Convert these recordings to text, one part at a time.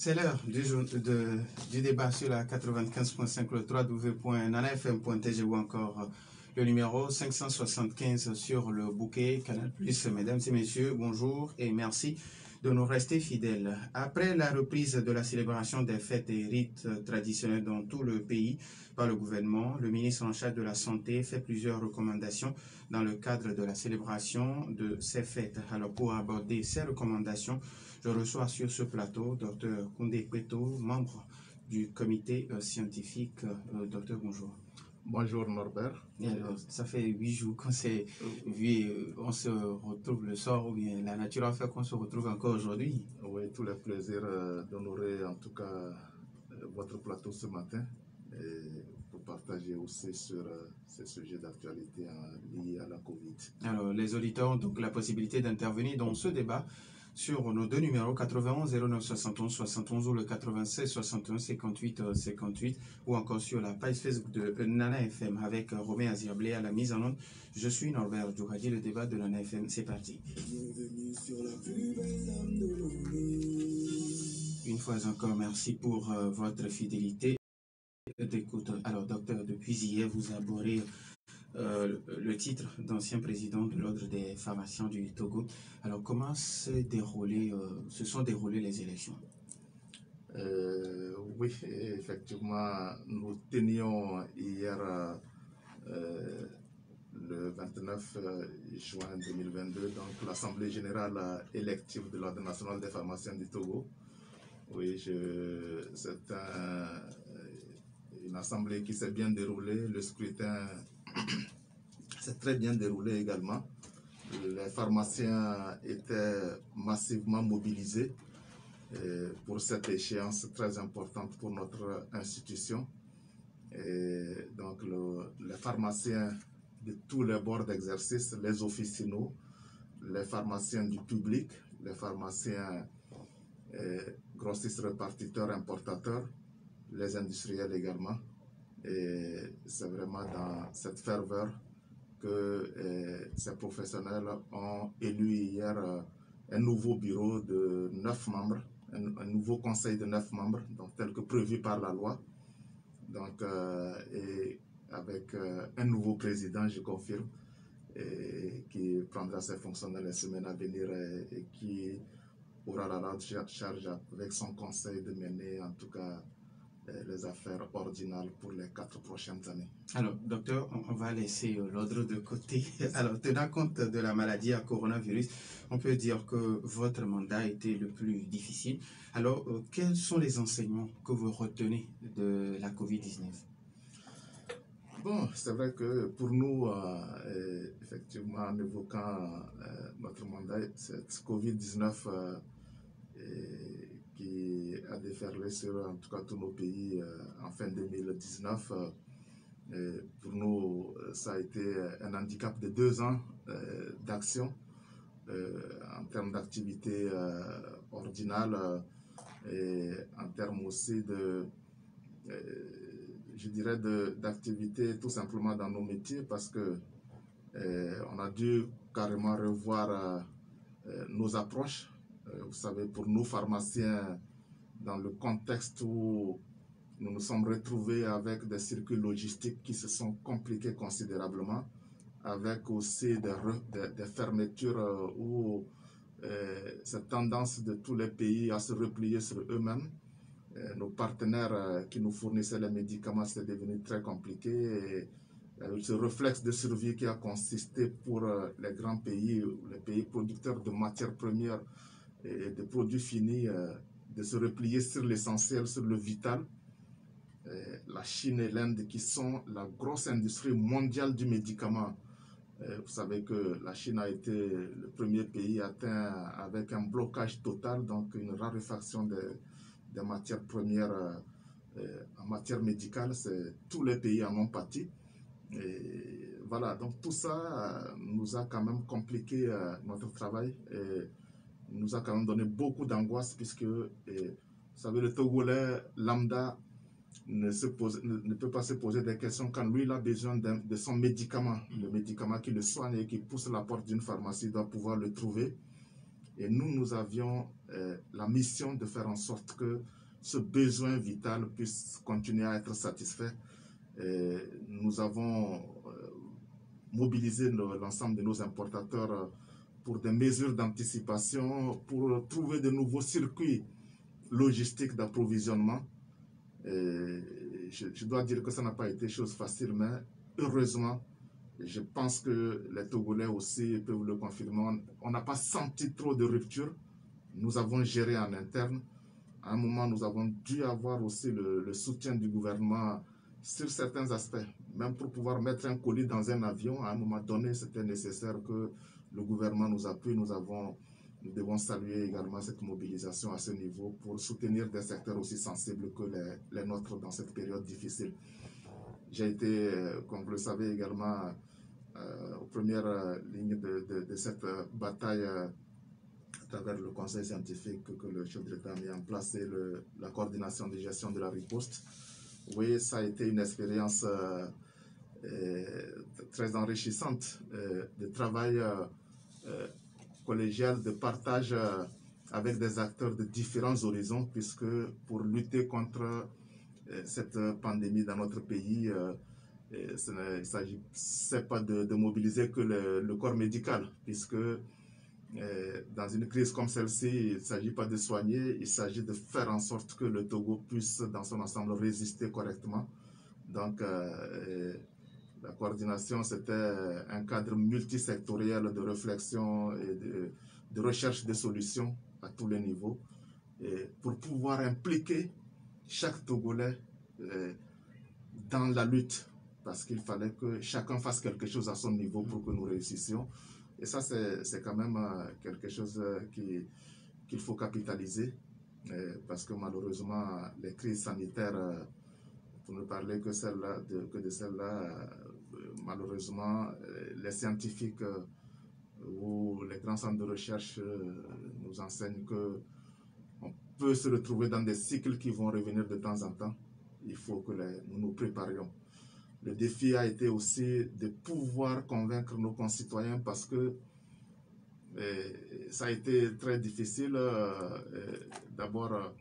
C'est l'heure du débat sur la 95.5, le www.nanafm.tg ou encore le numéro 575 sur le bouquet Canal+. Mesdames et messieurs, bonjour et merci de nous rester fidèles. Après la reprise de la célébration des fêtes et rites traditionnels dans tout le pays par le gouvernement, le ministre en charge de la Santé fait plusieurs recommandations dans le cadre de la célébration de ces fêtes. Alors pour aborder ces recommandations, je reçois sur ce plateau Dr Koundé Kweto, membre du comité scientifique. Docteur, bonjour. Bonjour Norbert. Et alors, ça fait 8 jours qu'on s'est vu, on se retrouve le soir, ou bien la nature a fait qu'on se retrouve encore aujourd'hui. Oui, tout le plaisir d'honorer en tout cas votre plateau ce matin et pour partager aussi sur ces sujets d'actualité liés à la Covid. Alors, les auditeurs ont donc la possibilité d'intervenir dans ce débat sur nos deux numéros 91 09 71 71 ou le 96 61 58 58 ou encore sur la page Facebook de Nana FM avec Romain Aziablé à la mise en onde. Je suis Norbert Djouradi, le débat de Nana FM, c'est parti. Bienvenue sur la plus belle dame de l'année. Une fois encore, merci pour votre fidélité d'écoute. Alors, docteur, depuis hier, vous abordez le titre d'ancien président de l'Ordre des pharmaciens du Togo. Alors, comment se sont déroulées les élections? Oui, effectivement, nous tenions hier le 29 juin 2022, donc l'Assemblée générale élective de l'Ordre national des pharmaciens du Togo. Oui, c'est une assemblée qui s'est bien déroulée, le scrutin s'est très bien déroulé également. Les pharmaciens étaient massivement mobilisés pour cette échéance très importante pour notre institution. Et donc les pharmaciens de tous les bords d'exercice, les officinaux, les pharmaciens du public, les pharmaciens grossistes répartiteurs, importateurs, les industriels également. Et c'est vraiment dans cette ferveur que ces professionnels ont élu hier un nouveau bureau de 9 membres, un nouveau conseil de 9 membres, donc tel que prévu par la loi. Donc, et avec un nouveau président, je confirme, qui prendra ses fonctions dans les semaines à venir et qui aura la large charge avec son conseil de mener en tout cas les affaires ordinales pour les 4 prochaines années. Alors, docteur, on va laisser l'ordre de côté. Alors, tenant compte de la maladie à coronavirus, on peut dire que votre mandat a été le plus difficile. Alors, quels sont les enseignements que vous retenez de la COVID-19? Bon, c'est vrai que pour nous, effectivement, en évoquant notre mandat, cette COVID-19 qui a déferlé sur en tout cas tous nos pays en fin 2019, pour nous, ça a été un handicap de 2 ans d'action en termes d'activité ordinale et en termes aussi de, je dirais, d'activité tout simplement dans nos métiers parce que on a dû carrément revoir nos approches. Vous savez, pour nous pharmaciens, dans le contexte où nous nous sommes retrouvés avec des circuits logistiques qui se sont compliqués considérablement, avec aussi des fermetures ou cette tendance de tous les pays à se replier sur eux-mêmes. Nos partenaires qui nous fournissaient les médicaments, c'est devenu très compliqué. Et, ce réflexe de survie qui a consisté pour les grands pays, les pays producteurs de matières premières et de produits finis, de se replier sur l'essentiel, sur le vital. La Chine et l'Inde qui sont la grosse industrie mondiale du médicament. Vous savez que la Chine a été le premier pays atteint avec un blocage total, donc une raréfaction des matières premières en matière médicale. Tous les pays en ont pâti. Et voilà, donc tout ça nous a quand même compliqué notre travail et nous a quand même donné beaucoup d'angoisse puisque, vous savez, le Togolais lambda ne peut pas se poser des questions quand lui il a besoin de son médicament. Le médicament qui le soigne et qui pousse la porte d'une pharmacie doit pouvoir le trouver. Et nous avions la mission de faire en sorte que ce besoin vital puisse continuer à être satisfait. Et nous avons mobilisé l'ensemble de nos importateurs pour des mesures d'anticipation, pour trouver de nouveaux circuits logistiques d'approvisionnement. Je dois dire que ça n'a pas été chose facile, mais heureusement, je pense que les Togolais aussi peuvent le confirmer. On n'a pas senti trop de rupture. Nous avons géré en interne. À un moment, nous avons dû avoir aussi le soutien du gouvernement sur certains aspects. Même pour pouvoir mettre un colis dans un avion, à un moment donné, c'était nécessaire que le gouvernement nous appuie. Nous devons saluer également cette mobilisation à ce niveau pour soutenir des secteurs aussi sensibles que les nôtres dans cette période difficile. J'ai été, comme vous le savez également, aux premières lignes de cette bataille à travers le conseil scientifique que le chef de l'État a mis en place et la coordination de gestion de la riposte. Oui, ça a été une expérience très enrichissante de travail collégial, de partage avec des acteurs de différents horizons, puisque pour lutter contre cette pandémie dans notre pays, il ne s'agissait pas de mobiliser que le corps médical, puisque dans une crise comme celle-ci, il ne s'agit pas de soigner, il s'agit de faire en sorte que le Togo puisse, dans son ensemble, résister correctement. Donc, la coordination, c'était un cadre multisectoriel de réflexion et de recherche de solutions à tous les niveaux, et pour pouvoir impliquer chaque Togolais dans la lutte, parce qu'il fallait que chacun fasse quelque chose à son niveau pour que nous réussissions. Et ça, c'est quand même quelque chose qu'il faut capitaliser, parce que malheureusement, les crises sanitaires, pour ne parler que de celle-là, malheureusement, les scientifiques ou les grands centres de recherche nous enseignent qu'on peut se retrouver dans des cycles qui vont revenir de temps en temps. Il faut que nous nous préparions. Le défi a été aussi de pouvoir convaincre nos concitoyens, parce que ça a été très difficile. D'abord,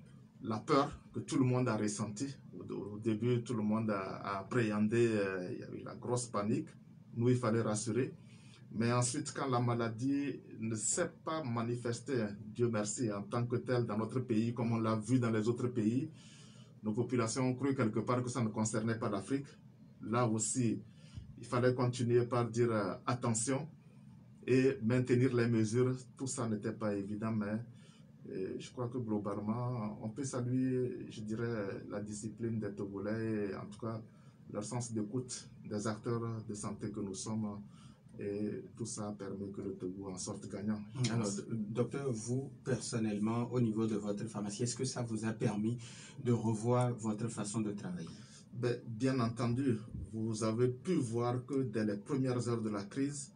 la peur que tout le monde a ressentie. Au début, tout le monde a appréhendé, il y avait la grosse panique. Nous, il fallait rassurer. Mais ensuite, quand la maladie ne s'est pas manifestée, Dieu merci, en tant que telle dans notre pays, comme on l'a vu dans les autres pays, nos populations ont cru quelque part que ça ne concernait pas l'Afrique. Là aussi, il fallait continuer par dire attention et maintenir les mesures. Tout ça n'était pas évident, mais je crois que globalement, on peut saluer, je dirais, la discipline des Togolais et en tout cas leur sens d'écoute des acteurs de santé que nous sommes. Et tout ça permet que le Togo en sorte gagnant. Alors, docteur, vous, personnellement, au niveau de votre pharmacie, est-ce que ça vous a permis de revoir votre façon de travailler? Bien entendu, vous avez pu voir que dès les premières heures de la crise,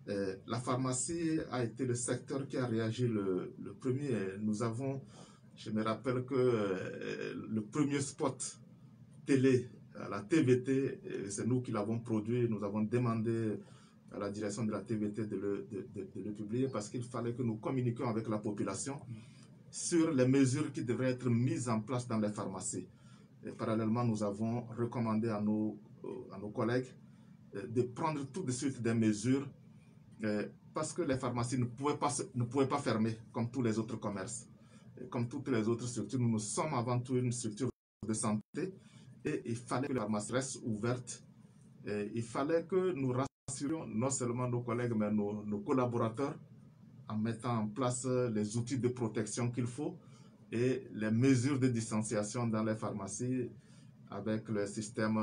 la pharmacie a été le secteur qui a réagi le premier. Nous avons, je me rappelle que le premier spot télé à la TVT, c'est nous qui l'avons produit. Nous avons demandé à la direction de la TVT de le publier, parce qu'il fallait que nous communiquions avec la population sur les mesures qui devraient être mises en place dans les pharmacies. Et parallèlement, nous avons recommandé à nos collègues de prendre tout de suite des mesures, parce que les pharmacies ne pouvaient pas fermer comme tous les autres commerces. Et comme toutes les autres structures, nous sommes avant tout une structure de santé, et il fallait que les pharmacies restent ouvertes. Et il fallait que nous rassurions non seulement nos collègues, mais nos collaborateurs, en mettant en place les outils de protection qu'il faut et les mesures de distanciation dans les pharmacies, avec le système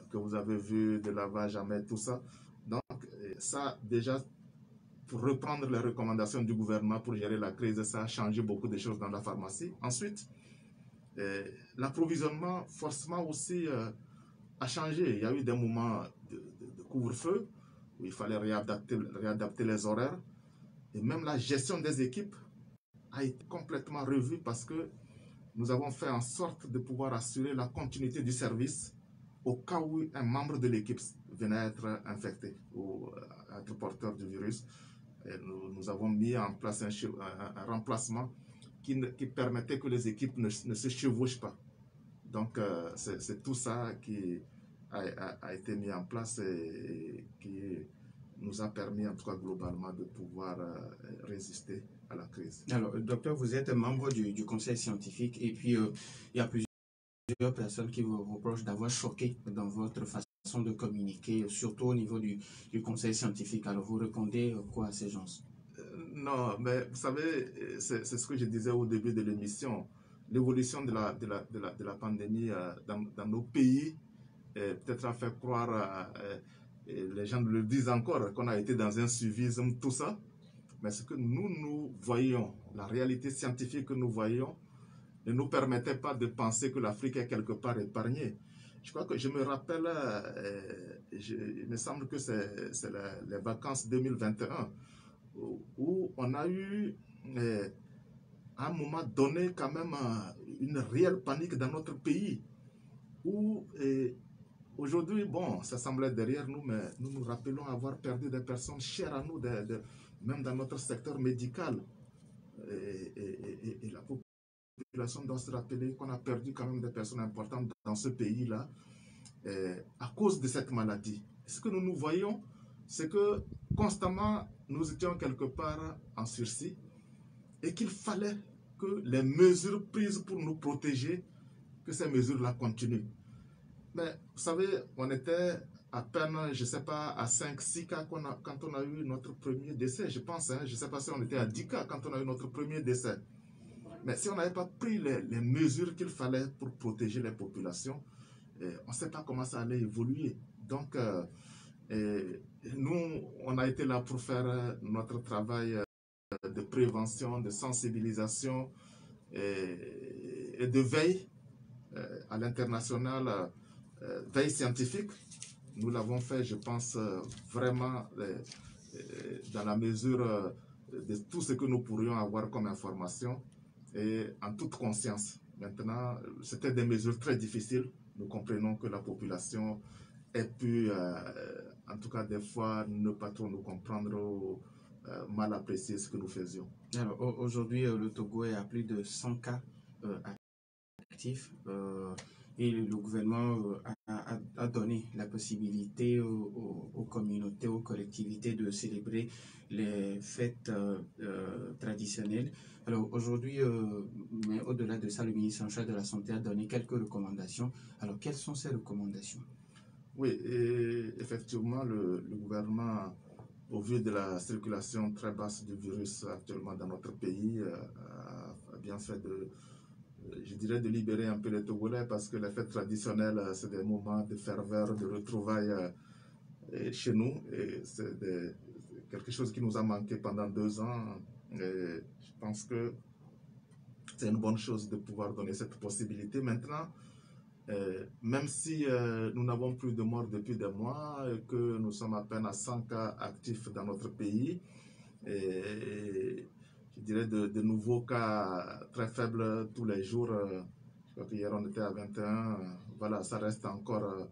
que vous avez vu de lavage à main, tout ça. Donc, ça, déjà, pour reprendre les recommandations du gouvernement pour gérer la crise, ça a changé beaucoup de choses dans la pharmacie. Ensuite, l'approvisionnement, forcément aussi, a changé. Il y a eu des moments de couvre-feu où il fallait réadapter les horaires. Et même la gestion des équipes a été complètement revue, parce que nous avons fait en sorte de pouvoir assurer la continuité du service au cas où un membre de l'équipe venait à être infecté ou à être porteur du virus. Nous avons mis en place un remplacement qui permettait que les équipes ne se chevauchent pas. Donc, c'est tout ça qui a été mis en place et qui nous a permis, en tout cas globalement, de pouvoir résister à la crise. Alors, docteur, vous êtes membre du conseil scientifique et puis il y a plusieurs personnes qui vous reprochent d'avoir choqué dans votre façon de communiquer, surtout au niveau du conseil scientifique. Alors, vous répondez quoi à ces gens? Non, mais vous savez, c'est ce que je disais au début de l'émission. L'évolution de la pandémie dans nos pays peut-être a fait croire, les gens le disent encore, qu'on a été dans un suivisme, tout ça. Mais ce que nous voyons, la réalité scientifique que nous voyons, ne nous permettait pas de penser que l'Afrique est quelque part épargnée. Je crois que je me rappelle, il me semble que c'est les vacances 2021, où on a eu, à un moment donné, quand même, une réelle panique dans notre pays, où aujourd'hui, bon, ça semblait derrière nous, mais nous nous rappelons avoir perdu des personnes chères à nous, même dans notre secteur médical. Et la population doit se rappeler qu'on a perdu quand même des personnes importantes dans ce pays-là à cause de cette maladie. Ce que nous voyons, c'est que constamment, nous étions quelque part en sursis et qu'il fallait que les mesures prises pour nous protéger, que ces mesures-là continuent. Mais vous savez, on était à peine, je ne sais pas, à 5-6 cas quand on a eu notre premier décès, je pense. Je ne sais pas si on était à 10 cas quand on a eu notre premier décès. Mais si on n'avait pas pris les mesures qu'il fallait pour protéger les populations, on ne sait pas comment ça allait évoluer. Donc, nous, on a été là pour faire notre travail de prévention, de sensibilisation et de veille à l'international, veille scientifique. Nous l'avons fait, je pense, vraiment dans la mesure de tout ce que nous pourrions avoir comme information et en toute conscience. Maintenant, c'était des mesures très difficiles. Nous comprenons que la population ait pu, en tout cas des fois, ne pas trop nous comprendre ou mal apprécier ce que nous faisions. Alors, aujourd'hui, le Togo est à plus de 100 cas actifs et le gouvernement a donné la possibilité aux communautés, aux collectivités de célébrer les fêtes traditionnelles. Alors aujourd'hui, mais au-delà de ça, le ministre en charge de la Santé a donné quelques recommandations. Alors, quelles sont ces recommandations? Oui, et effectivement, le gouvernement, au vu de la circulation très basse du virus actuellement dans notre pays, a bien fait je dirais, de libérer un peu les Togolais, parce que les fêtes traditionnelles, c'est des moments de ferveur, de retrouvailles chez nous. Et c'est quelque chose qui nous a manqué pendant 2 ans. Et je pense que c'est une bonne chose de pouvoir donner cette possibilité. Maintenant, même si nous n'avons plus de morts depuis des mois, et que nous sommes à peine à 100 cas actifs dans notre pays, et je dirais de nouveaux cas très faibles tous les jours. Je crois qu'hier on était à 21. Voilà, ça reste encore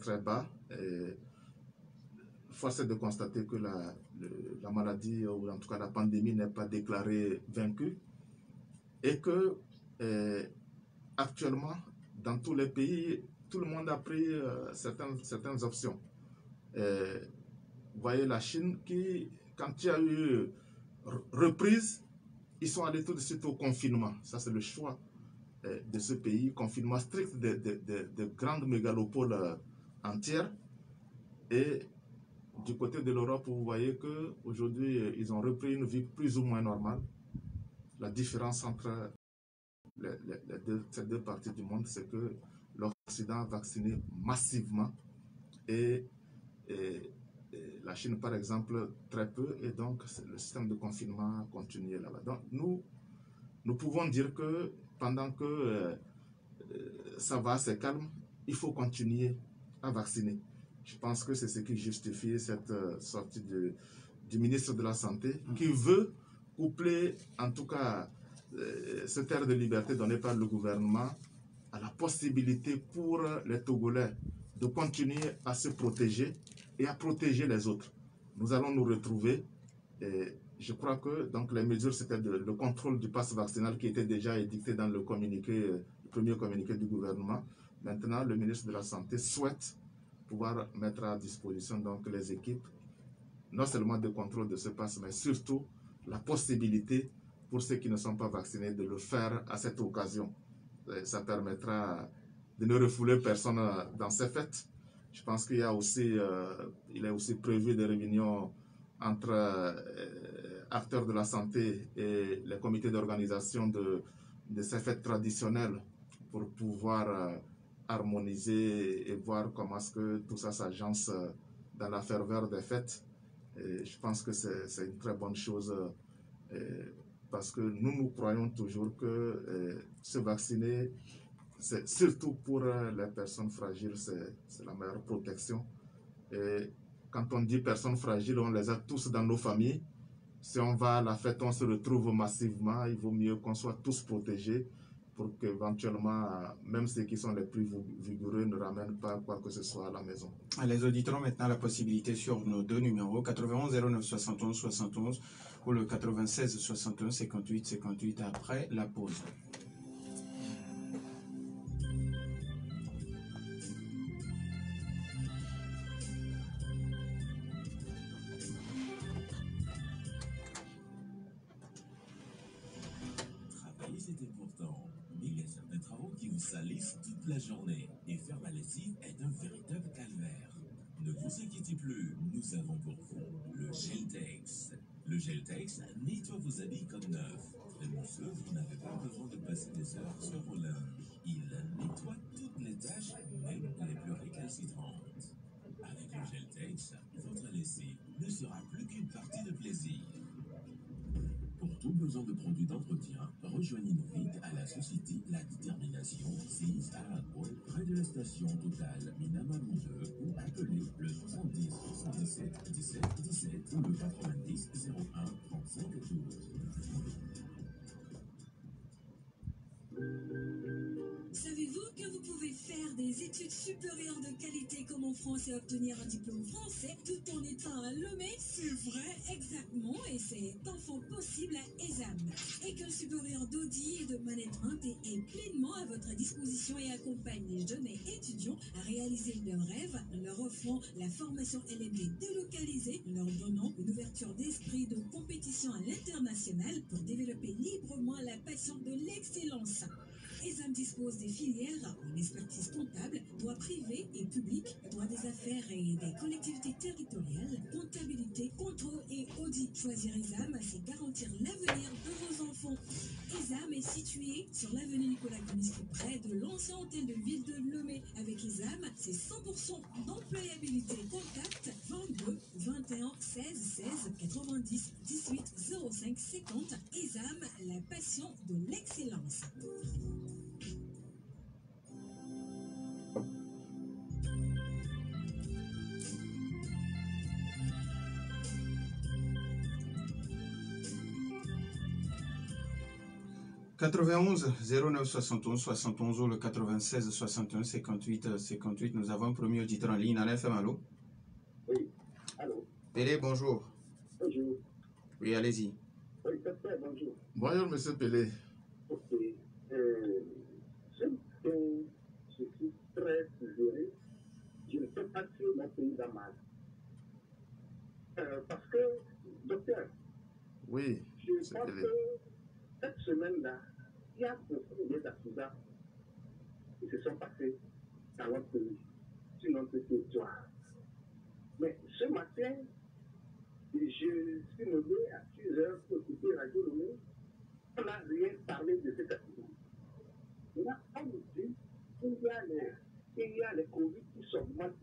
très bas. Et force est de constater que la maladie, ou en tout cas la pandémie, n'est pas déclarée vaincue. Et que actuellement, dans tous les pays, tout le monde a pris certaines options. Vous voyez la Chine qui, quand il y a eu reprise, ils sont allés tout de suite au confinement. Ça, c'est le choix de ce pays. Confinement strict de grandes mégalopoles entières. Et du côté de l'Europe, vous voyez qu'aujourd'hui, ils ont repris une vie plus ou moins normale. La différence entre ces deux parties du monde, c'est que l'Occident a vacciné massivement et la Chine, par exemple, très peu, et donc le système de confinement a continué là-bas. Donc nous pouvons dire que pendant que ça va, c'est calme, il faut continuer à vacciner. Je pense que c'est ce qui justifie cette sortie du ministre de la Santé, qui veut coupler, en tout cas, cette ère de liberté donnée par le gouvernement à la possibilité pour les Togolais de continuer à se protéger et à protéger les autres. nous allons nous retrouver. Et je crois que donc, les mesures, c'était le contrôle du pass vaccinal qui était déjà édicté dans le communiqué, le premier communiqué du gouvernement. Maintenant, le ministre de la Santé souhaite pouvoir mettre à disposition donc, les équipes, non seulement de contrôle de ce pass, mais surtout la possibilité pour ceux qui ne sont pas vaccinés de le faire à cette occasion. Et ça permettra de ne refouler personne dans ces fêtes. Je pense qu'il y a aussi, il est aussi prévu des réunions entre acteurs de la santé et les comités d'organisation de ces fêtes traditionnelles pour pouvoir harmoniser et voir comment est-ce que tout ça s'agence dans la ferveur des fêtes. Et je pense que c'est une très bonne chose parce que nous croyons toujours que se vacciner, surtout pour les personnes fragiles, c'est la meilleure protection. Et quand on dit personnes fragiles, on les a tous dans nos familles. Si on va à la fête, on se retrouve massivement. Il vaut mieux qu'on soit tous protégés pour qu'éventuellement, même ceux qui sont les plus vigoureux ne ramènent pas quoi que ce soit à la maison. Les auditeurs ont maintenant la possibilité sur nos deux numéros, 91 09 71 71 ou le 96 61 58 58 après la pause. Salisse toute la journée et faire la lessive est un véritable calvaire. Ne vous inquiétez plus, nous avons pour vous le Geltex. Le Geltex nettoie vos habits comme neufs. Très mousseux, vous n'avez pas besoin de passer des heures sur vos linges. Il nettoie toutes les taches, même les plus récalcitrantes. Avec le Geltex, votre lessive ne sera plus qu'une partie de plaisir. Pour tout besoin de produits d'entretien, rejoignez-nous vite à la société La Détermination, 6 à Agro, près de la station Total Minamamou 2, ou appelez le 70 77 17 17 ou le 90 01 35 12. Savez-vous que vous pouvez faire des études supérieures de qualité comme en France et obtenir un diplôme français tout en étant à Lomé? C'est vrai, exactement, et c'est enfin possible à ESAM. École supérieure d'Audi et de management est pleinement à votre disposition et accompagne les jeunes et étudiants à réaliser leurs rêves en leur offrant la formation LMD délocalisée, en leur donnant une ouverture d'esprit de compétition à l'international pour développer librement la passion de l'excellence. ESAM dispose des filières en expertise comptable, droit privé et public, droit des affaires et des collectivités territoriales, comptabilité, contrôle et audit. Choisir ESAM, c'est garantir l'avenir de vos enfants. ESAM est situé sur l'avenue Nicolas Comiskey, près de l'ancien hôtel de ville de Lomé. Avec ESAM, c'est 100% d'employabilité. Contact 22 21 16 16 90 18 05 50. ESAM, la passion de l'excellence. « 91 09 71 71 ou le 96 61 58 58. Nous avons un premier auditeur en ligne. Alain FM, allô? Oui, allô? Pélé, bonjour. Bonjour. Oui, allez-y. Oui, docteur, bonjour. Bonjour, monsieur Pélé. Ok. Je suis très désolé. Je ne peux pas tuer mon pays dans mal. Parce que, docteur, Oui, je monsieur pense Pélé. que cette semaine-là, il y a beaucoup d'accidents qui se sont passés dans notre pays, sur notre territoire. Mais ce matin, je suis levé à 6 heures pour écouter Radio Lomé. On n'a rien parlé de cet accident. Là, on nous dit qu'il y a les Covid qui s'augmentent.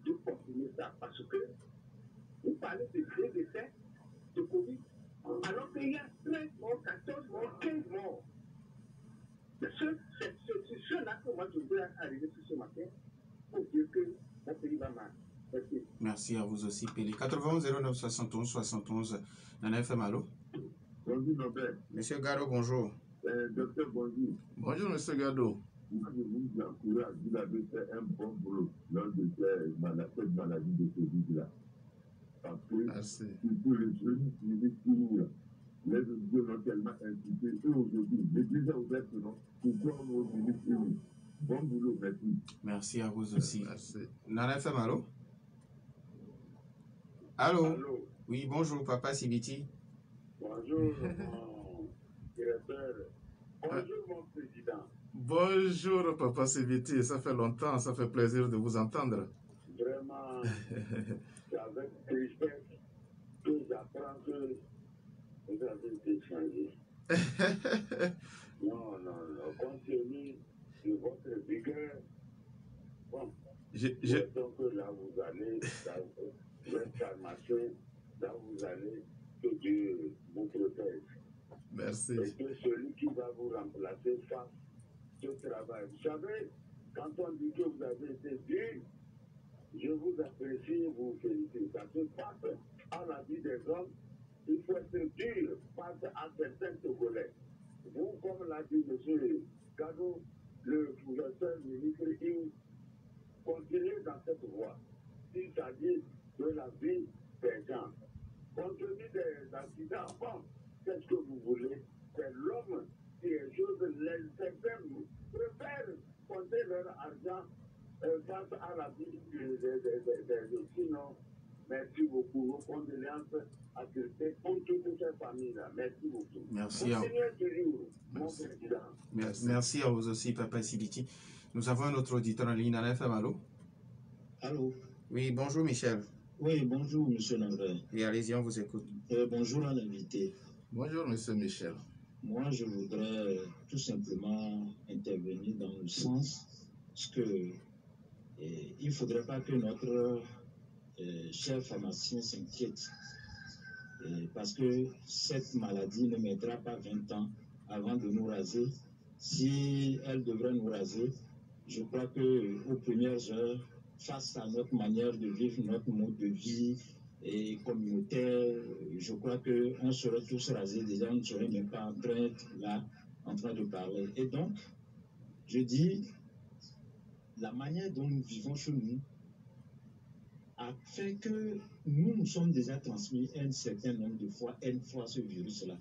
De continuer ça parce que vous parlez de 2 décès de Covid alors qu'il y a 13 morts, 14 morts, 15 morts. C'est cela que moi je voudrais arriver sur ce matin pour dire que mon pays va mal. Merci. Merci à vous aussi, Pélé. 91 09 71 71. Nana FM, allô? Bonjour, Norbert. Monsieur Garo, bonjour. Docteur, bonjour. Bonjour, monsieur Gado. moi, je vous encourage, vous avez fait un bon boulot lors de cette maladie de Covid-là. Parce que, surtout les jeunes qui finir, les autres l'ont tellement incité. Et aujourd'hui, l'église est ouverte, non? Pourquoi on va finir? Bon boulot, merci. Merci à vous aussi. Nana FM, allô? Allô? Allô? Oui, bonjour, Papa Sibiti. Bonjour, mon directeur. Bonjour, mon président. Bonjour, Papa Sibiti. Ça fait longtemps, ça fait plaisir de vous entendre. Vraiment, c'est avec respect que j'apprends que vous avez été changé. Non, compte tenu de votre vigueur, bon, donc là vous allez, vous êtes pharmacien, là vous allez, que Dieu vous protège. Merci. Et que celui qui va vous remplacer fasse ce travail. Vous savez, quand on dit que vous avez été dur, je vous apprécie, vous félicite. Parce que face à la vie des hommes, il faut être dur face à certains Togolais. Vous, comme l'a dit M. Gado, le professeur ministre, il continue dans cette voie. Il s'agit de la vie des gens. Compte tenu des accidents, bon, qu'est-ce que vous voulez? C'est l'homme qui est chose, certains préfèrent compter leur argent face à la vie des sinon. Merci beaucoup. Vos condoléances à Christ pour toutes ces familles-là. Merci beaucoup. Merci à vous. Merci à vous aussi, Papa Sibiti. Nous avons un autre auditeur en ligne à la FM. Allô? Allô? Oui, bonjour Michel. Oui, bonjour Monsieur Nandré. Oui, allez-y, on vous écoute. Bonjour à l'invité. Bonjour Monsieur Michel. Moi, je voudrais tout simplement intervenir dans le sens que il ne faudrait pas que notre cher pharmacien s'inquiète. Parce que cette maladie ne mettra pas 20 ans avant de nous raser. Si elle devrait nous raser, je crois qu'aux premières heures, face à notre manière de vivre, notre mode de vie et communautaire, je crois qu'on serait tous rasés. Déjà, on ne serait même pas en train de parler. Et donc, je dis, la manière dont nous vivons chez nous a fait que nous sommes déjà transmis un certain nombre de fois, une fois ce virus-là.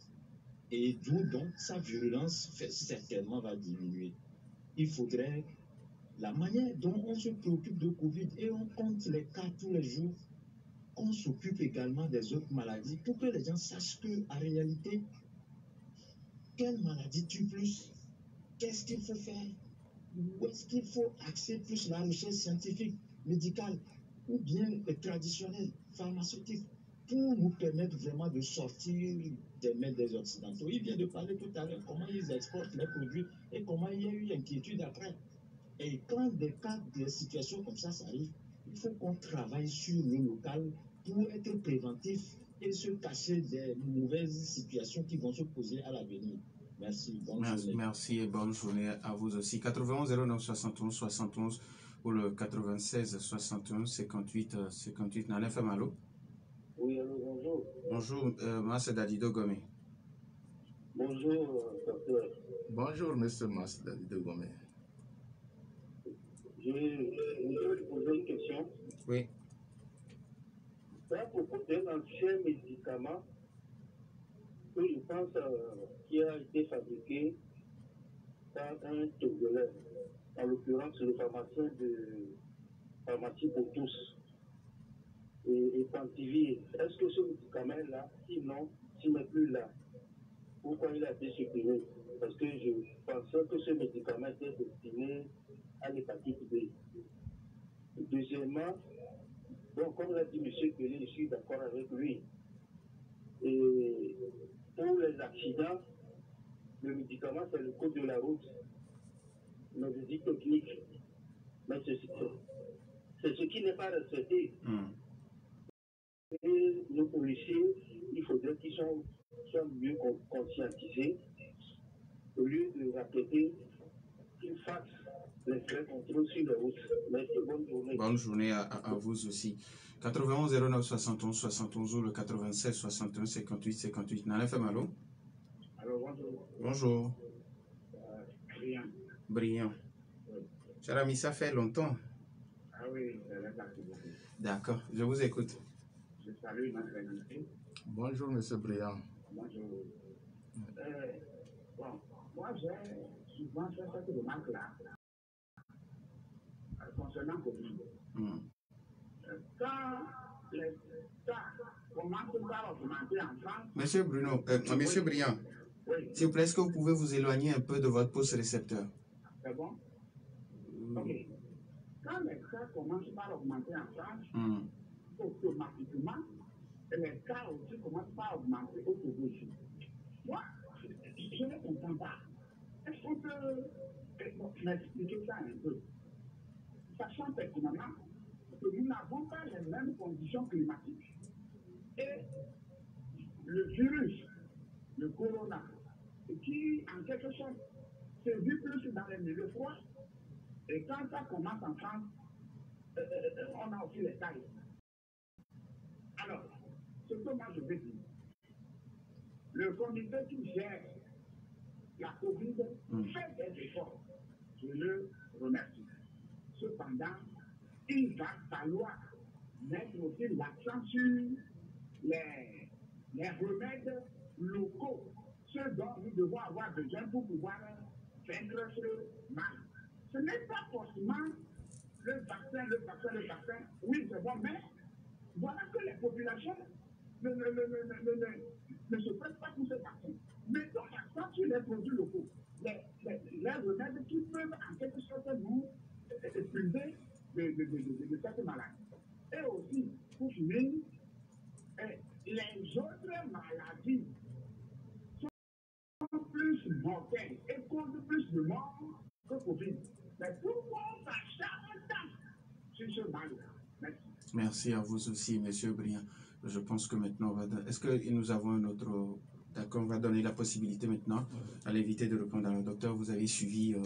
Et d'où donc sa virulence certainement va diminuer. Il faudrait, la manière dont on se préoccupe de Covid et on compte les cas tous les jours, qu'on s'occupe également des autres maladies pour que les gens sachent qu'en réalité, quelle maladie tue plus? Qu'est-ce qu'il faut faire? Où est-ce qu'il faut axer plus la recherche scientifique, médicale ou bien traditionnelle, pharmaceutique, pour nous permettre vraiment de sortir des mains des Occidentaux. Il vient de parler tout à l'heure comment ils exportent les produits et comment il y a eu inquiétude après. Et quand des cas, des situations comme ça s'arrivent, il faut qu'on travaille sur le local pour être préventif et se cacher des mauvaises situations qui vont se poser à l'avenir. Merci, bonne journée. Merci et bonne journée à vous aussi. 91 09 71 71 ou le 96 71 58 58. Nana FM, allô? Oui, allô, bonjour. Bonjour, Mas Dadido Gomé. Bonjour, docteur. Bonjour, monsieur Mas Dadido Gomé. Je voudrais vous poser une question. Oui. Il y a beaucoup d'anciens médicaments que je pense qui a été fabriqué par un Togolais, en l'occurrence le pharmacien de Pharmacie pour tous et Pantivir. Est-ce que ce médicament-là, sinon, s'il n'est plus là, pourquoi il a été supprimé? Parce que je pensais que ce médicament était destiné à l'hépatite B. Deuxièmement, bon, comme l'a dit M. Pelé, je suis d'accord avec lui. Et pour les accidents, le médicament, c'est le code de la route. Mais je dis technique. Mais c'est ce qui n'est pas respecté. Et nos policiers, il faudrait qu'ils soient mieux conscientisés. Au lieu de répéter, qu'ils fassent les vrais contrôles sur les routes. Merci, bonne journée. Bonne journée à vous aussi. 91 09 71 71 ou le 96 61 58 58. Nana FM, allô? Alors, bonjour. Bonjour. Brillant. Brillant. Cher ami, ça fait longtemps. Ah oui, c'est vrai, merci beaucoup. D'accord, je vous écoute. Je salue notre invité. Bonjour, M. Briand. Bonjour. Bon, moi, j'ai souvent fait cette remarque-là concernant Covid. Quand les cas commencent par augmenter en France... Monsieur Bruno, Monsieur Briand, oui. s'il vous plaît, est-ce que vous pouvez vous éloigner un peu de votre poste récepteur? C'est bon? Ok. Quand les cas commencent par augmenter en France, automatiquement, les cas aussi commencent par augmenter autour de nous. Moi, je ne comprends pas. Est-ce qu'on peut m'expliquer ça un peu? Sachant pertinemment que nous n'avons pas les mêmes conditions climatiques. Et le virus, le corona, qui en quelque sorte se vit plus dans les milieux froids, et quand ça commence en France, on a aussi les tailles. Alors, ce que moi je veux dire, le comité qui gère la Covid fait des efforts. Je le remercie. Cependant, il va falloir mettre aussi l'accent sur les remèdes locaux, ceux dont nous devons avoir besoin pour pouvoir vaincre ce mal. Ce n'est pas forcément le vaccin. Oui, c'est bon, mais voilà que les populations ne se prêtent pas pour ce vaccin. Mettons l'accent sur les produits locaux, les remèdes qui peuvent en quelque sorte nous priver de cette maladie. Et aussi, pour finir, les autres maladies sont plus mortelles et causent plus de morts que Covid. Mais pourquoi on s'acharne tant sur ce mal-là? Merci. Merci à vous aussi, Monsieur Briand. Je pense que maintenant, est-ce que nous avons un autre... D'accord, on va donner la possibilité maintenant à l'invité de répondre. Alors, docteur, vous avez suivi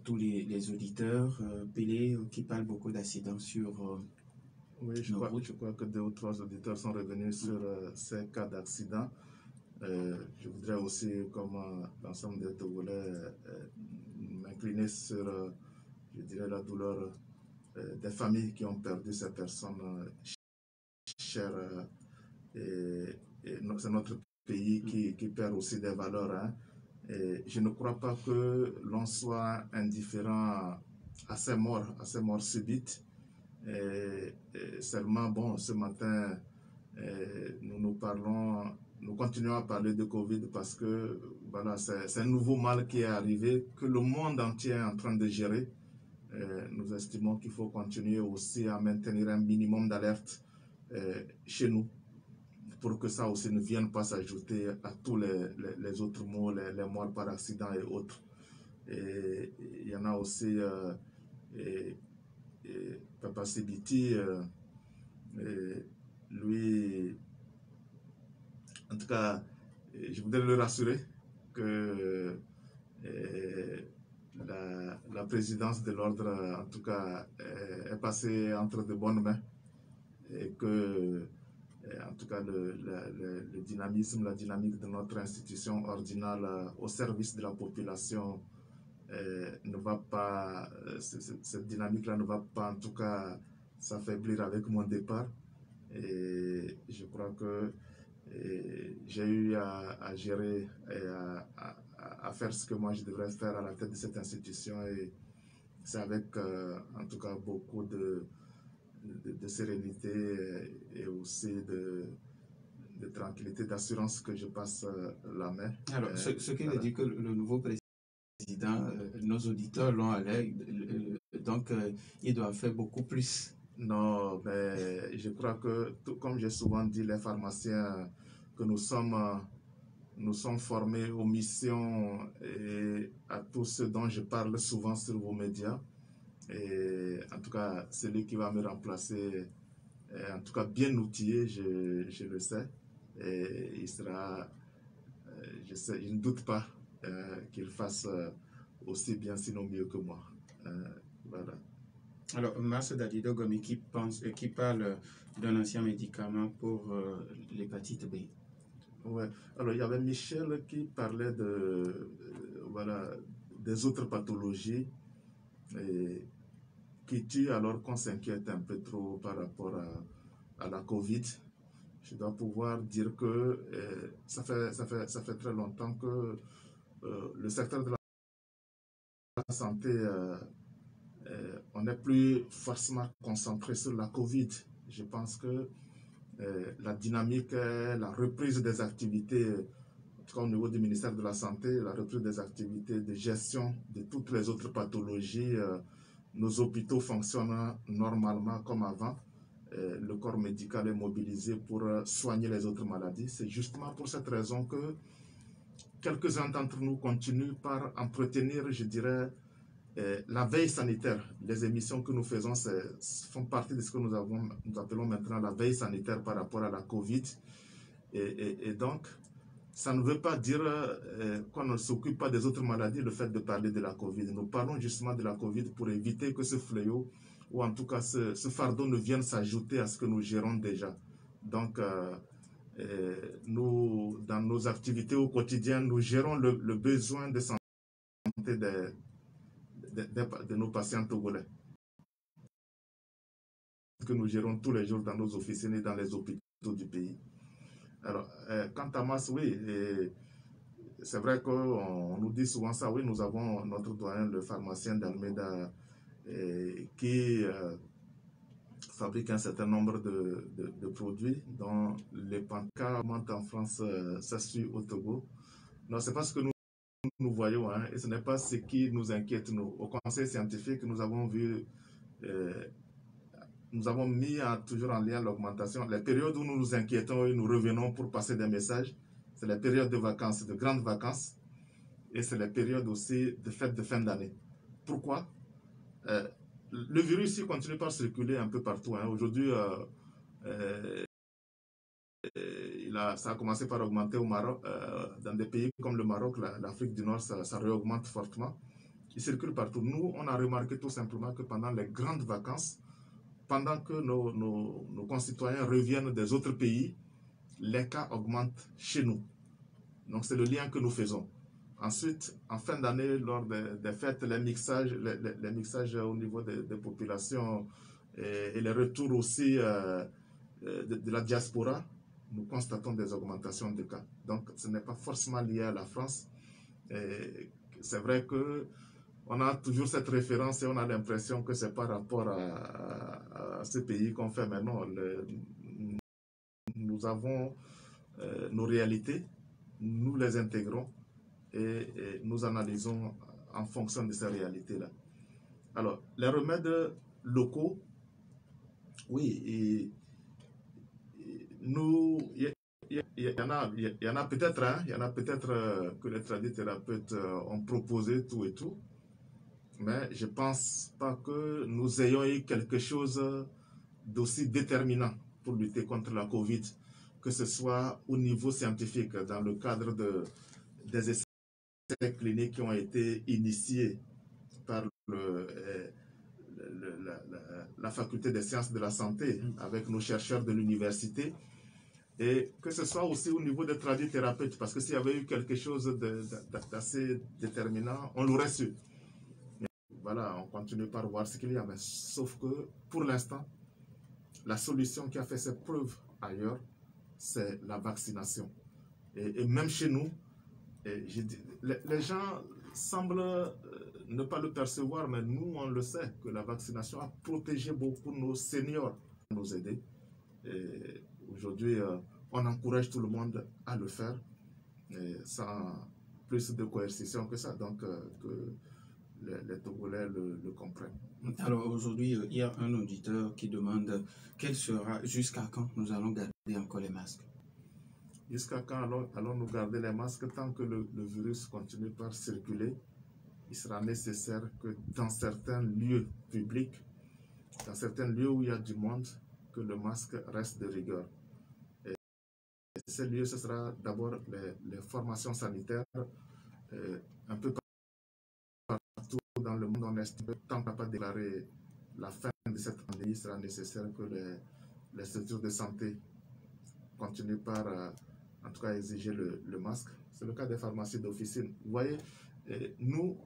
tous les auditeurs, Pélé, qui parlent beaucoup d'accidents sur... Oui, je crois que 2 ou 3 auditeurs sont revenus sur ces cas d'accident. Je voudrais aussi, comme l'ensemble des Togolais, m'incliner sur, je dirais, la douleur des familles qui ont perdu ces personnes chères. C'est notre pays qui perd aussi des valeurs. Hein. Et je ne crois pas que l'on soit indifférent à ces morts subites. Seulement, bon, ce matin, nous continuons à parler de Covid parce que voilà, c'est un nouveau mal qui est arrivé, que le monde entier est en train de gérer. Nous estimons qu'il faut continuer aussi à maintenir un minimum d'alerte chez nous pour que ça aussi ne vienne pas s'ajouter à tous les autres maux, les morts par accident et autres. Et il y en a aussi Papa Sibiti, lui, en tout cas, je voudrais le rassurer que la présidence de l'ordre, en tout cas, est passée entre de bonnes mains et que, en tout cas, le dynamisme, la dynamique de notre institution ordinale au service de la population ne va pas, cette dynamique-là ne va pas, en tout cas, s'affaiblir avec mon départ. Et je crois que j'ai eu à gérer et à faire ce que moi je devrais faire à la tête de cette institution, et c'est avec en tout cas beaucoup de sérénité et aussi de tranquillité, d'assurance que je passe la main. Alors, ce qui veut dire que le nouveau président, nos auditeurs l'ont à l'œil, donc il doit faire beaucoup plus. Non, mais je crois que, tout comme j'ai souvent dit, les pharmaciens, que nous sommes formés aux missions et à tout ce dont je parle souvent sur vos médias. Et en tout cas, celui qui va me remplacer est en tout cas bien outillé, je le sais. Et il sera, je ne doute pas qu'il fasse aussi bien, sinon mieux que moi. Voilà. Alors, Mars Dadido Gomi qui parle d'un ancien médicament pour l'hépatite B. Ouais. Alors, il y avait Michel qui parlait voilà, des autres pathologies. et qui tue alors qu'on s'inquiète un peu trop par rapport à la Covid. Je dois pouvoir dire que ça fait très longtemps que le secteur de la santé, on n'est plus forcément concentré sur la Covid. Je pense que la dynamique, la reprise des activités, en tout cas au niveau du ministère de la Santé, la reprise des activités de gestion de toutes les autres pathologies, nos hôpitaux fonctionnent normalement comme avant. Le corps médical est mobilisé pour soigner les autres maladies. C'est justement pour cette raison que quelques-uns d'entre nous continuent par entretenir, je dirais, la veille sanitaire. Les émissions que nous faisons font partie de ce que nous appelons maintenant la veille sanitaire par rapport à la Covid. Et donc, ça ne veut pas dire qu'on ne s'occupe pas des autres maladies, le fait de parler de la Covid. Nous parlons justement de la Covid pour éviter que ce fléau, ou en tout cas ce fardeau, ne vienne s'ajouter à ce que nous gérons déjà. Donc, nous, dans nos activités au quotidien, nous gérons le besoin de santé de nos patients togolais, que nous gérons tous les jours dans nos officines et dans les hôpitaux du pays. Alors, quant à Mas, oui, c'est vrai qu'on nous dit souvent ça, oui, nous avons notre doyen, le pharmacien d'Almeida, qui fabrique un certain nombre de produits, dont les pancartes montent en France, ça suit au Togo. Non, c'est pas ce que nous voyons, hein, et ce n'est pas ce qui nous inquiète, nous. Au conseil scientifique, nous avons vu, nous avons mis toujours en lien l'augmentation. Les périodes où nous nous inquiétons et nous revenons pour passer des messages, c'est les périodes de vacances, de grandes vacances, et c'est les périodes aussi de fêtes de fin d'année. Pourquoi? Le virus il continue par circuler un peu partout, hein. Aujourd'hui, ça a commencé par augmenter au Maroc, dans des pays comme le Maroc, l'Afrique du Nord, ça réaugmente fortement. Il circule partout. Nous, on a remarqué tout simplement que pendant les grandes vacances, pendant que nos concitoyens reviennent des autres pays, les cas augmentent chez nous. Donc c'est le lien que nous faisons. Ensuite, en fin d'année, lors des fêtes, les mixages au niveau des populations et les retours aussi de la diaspora, nous constatons des augmentations de cas. Donc ce n'est pas forcément lié à la France. C'est vrai que on a toujours cette référence et on a l'impression que c'est par rapport à ce pays qu'on fait maintenant. Nous avons nos réalités, nous les intégrons et nous analysons en fonction de ces réalités-là. Alors, les remèdes locaux, oui, il y en a peut-être, hein, il y en a peut-être que les tradithérapeutes ont proposé tout et tout. Mais je ne pense pas que nous ayons eu quelque chose d'aussi déterminant pour lutter contre la Covid, que ce soit au niveau scientifique, dans le cadre des essais cliniques qui ont été initiés par la faculté des sciences de la santé, avec nos chercheurs de l'université, et que ce soit aussi au niveau des tradithérapeutes, parce que s'il y avait eu quelque chose d'assez déterminant, on l'aurait su. Voilà, on continue par voir ce qu'il y a, mais sauf que pour l'instant, la solution qui a fait ses preuves ailleurs, c'est la vaccination. Et même chez nous, les gens semblent ne pas le percevoir, mais nous, on le sait, que la vaccination a protégé beaucoup nos seniors, nous aider. Aujourd'hui, on encourage tout le monde à le faire, sans plus de coercition que ça. Donc, que les Togolais le comprennent. Alors aujourd'hui, il y a un auditeur qui demande jusqu'à quand nous allons garder encore les masques? Jusqu'à quand allons-nous garder les masques? Tant que le virus continue par circuler, il sera nécessaire que dans certains lieux publics, dans certains lieux où il y a du monde, que le masque reste de rigueur. Et ces lieux, ce sera d'abord les formations sanitaires, un peu partout dans le monde. On estime que tant qu'on n'a pas déclaré la fin de cette année, il sera nécessaire que les structures de santé continuent par, en tout cas, exiger le masque. C'est le cas des pharmacies d'officine. Vous voyez, nous,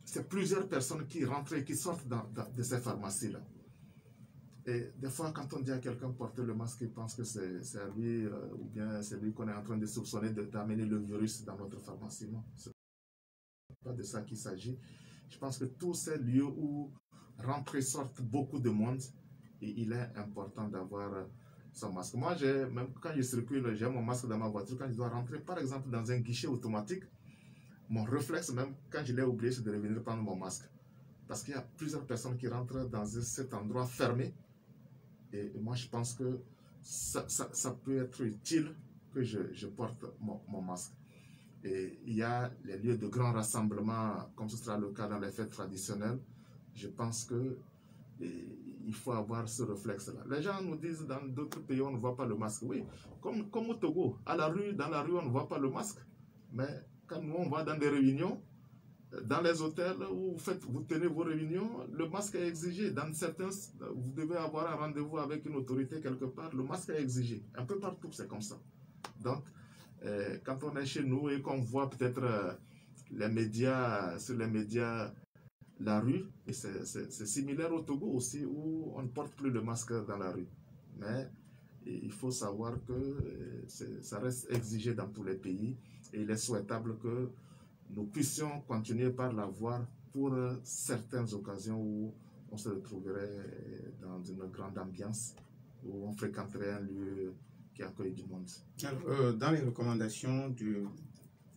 c'est plusieurs personnes qui rentrent et qui sortent de ces pharmacies-là. Et des fois, quand on dit à quelqu'un porter le masque, il pense que c'est à lui, ou bien c'est lui qu'on est en train de soupçonner d'amener le virus dans notre pharmacie. Non, c'est pas de ça qu'il s'agit. Je pense que tous ces lieux où rentrent et sortent beaucoup de monde, et il est important d'avoir son masque. Moi, même quand je circule, j'ai mon masque dans ma voiture. Quand je dois rentrer, par exemple, dans un guichet automatique, mon réflexe, même quand je l'ai oublié, c'est de revenir prendre mon masque. Parce qu'il y a plusieurs personnes qui rentrent dans cet endroit fermé. Et moi, je pense que ça peut être utile que je porte mon masque. Et il y a les lieux de grands rassemblements, comme ce sera le cas dans les fêtes traditionnelles. Je pense que il faut avoir ce réflexe-là. Les gens nous disent dans d'autres pays, on ne voit pas le masque. Oui, comme au Togo, dans la rue, on ne voit pas le masque. Mais quand nous, on va dans des réunions, dans les hôtels où vous tenez vos réunions, le masque est exigé. Dans certains, vous devez avoir un rendez-vous avec une autorité quelque part, le masque est exigé. Un peu partout, c'est comme ça. Donc, quand on est chez nous et qu'on voit peut-être les médias, sur les médias, la rue, et c'est similaire au Togo aussi, où on ne porte plus le masque dans la rue. Mais il faut savoir que ça reste exigé dans tous les pays et il est souhaitable que nous puissions continuer par l'avoir pour certaines occasions où on se retrouverait dans une grande ambiance, où on fréquenterait un lieu qui accueille du monde. Alors, dans les recommandations du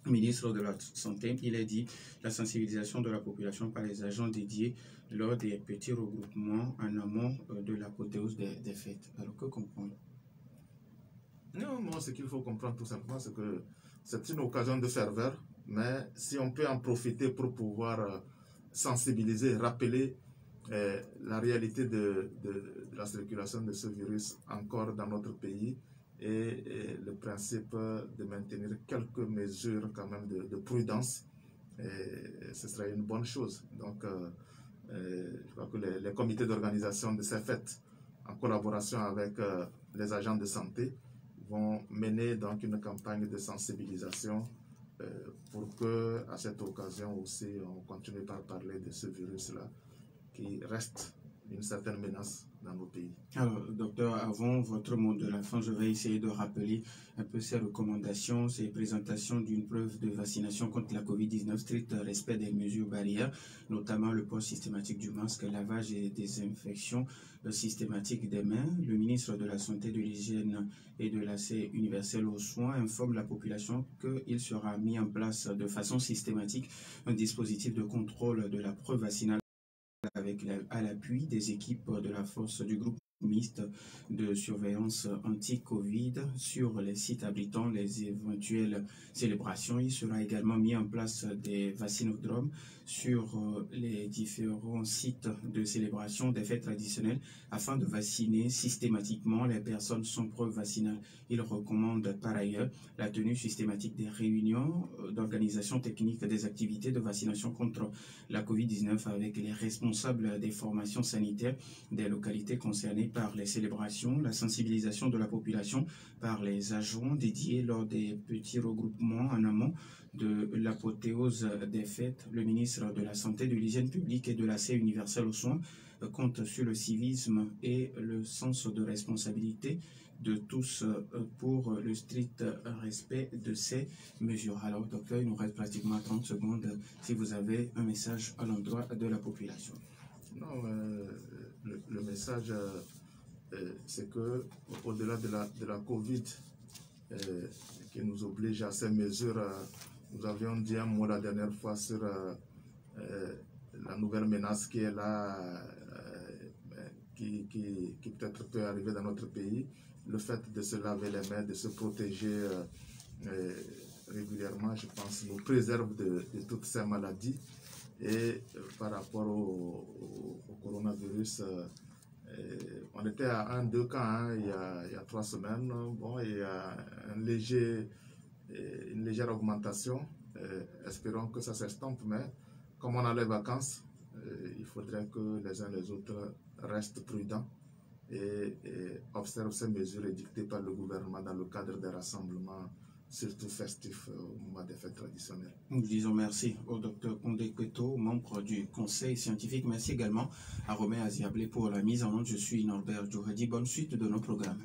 ministre de la Santé, il est dit la sensibilisation de la population par les agents dédiés lors des petits regroupements en amont de l'apothéose des fêtes. Alors, que comprendre? Non, ce qu'il faut comprendre tout simplement, c'est que c'est une occasion de ferveur, mais si on peut en profiter pour pouvoir sensibiliser, rappeler la réalité de la circulation de ce virus encore dans notre pays, et le principe de maintenir quelques mesures quand même de prudence, ce serait une bonne chose. Donc, je crois que les comités d'organisation de ces fêtes, en collaboration avec les agents de santé, vont mener donc une campagne de sensibilisation pour que, à cette occasion aussi, on continue par parler de ce virus-là qui reste une certaine menace dans nos pays. Alors, docteur, avant votre mot de la fin, je vais essayer de rappeler un peu ces recommandations, ces présentations d'une preuve de vaccination contre la COVID-19, strict respect des mesures barrières, notamment le port systématique du masque, lavage et désinfection systématique des mains. Le ministre de la Santé, de l'Hygiène et de l'accès universel aux soins informe la population qu'il sera mis en place de façon systématique un dispositif de contrôle de la preuve vaccinale à l'appui des équipes de la force du groupe mixte de surveillance anti-Covid sur les sites abritant les éventuelles célébrations. Il sera également mis en place des vaccinodromes sur les différents sites de célébration des fêtes traditionnelles afin de vacciner systématiquement les personnes sans preuve vaccinale. Il recommande par ailleurs la tenue systématique des réunions d'organisation technique des activités de vaccination contre la COVID-19 avec les responsables des formations sanitaires des localités concernées par les célébrations, la sensibilisation de la population par les agents dédiés lors des petits regroupements en amont de l'apothéose des fêtes. Le ministre de la Santé, de l'Hygiène publique et de l'accès universel aux soins compte sur le civisme et le sens de responsabilité de tous pour le strict respect de ces mesures. Alors, docteur, il nous reste pratiquement 30 secondes si vous avez un message à l'endroit de la population. Non, le message, c'est que au-delà de la Covid qui nous oblige à ces mesures, nous avions dit un mot la dernière fois sur la nouvelle menace qui est là, qui peut-être peut arriver dans notre pays. Le fait de se laver les mains, de se protéger régulièrement, je pense, nous préserve de toutes ces maladies. Et par rapport au coronavirus, on était à 1-2 cas il y a 3 semaines. Bon, il y a une légère augmentation. Espérons que ça s'estompe, mais comme on a les vacances, il faudrait que les uns les autres restent prudents et observent ces mesures édictées par le gouvernement dans le cadre des rassemblements surtout festif au moment des fêtes traditionnelles. Nous disons merci au Dr Condé Kweto, membre du conseil scientifique. Merci également à Romain Aziablé pour la mise en onde. Je suis Norbert Djouredi. Bonne suite de nos programmes.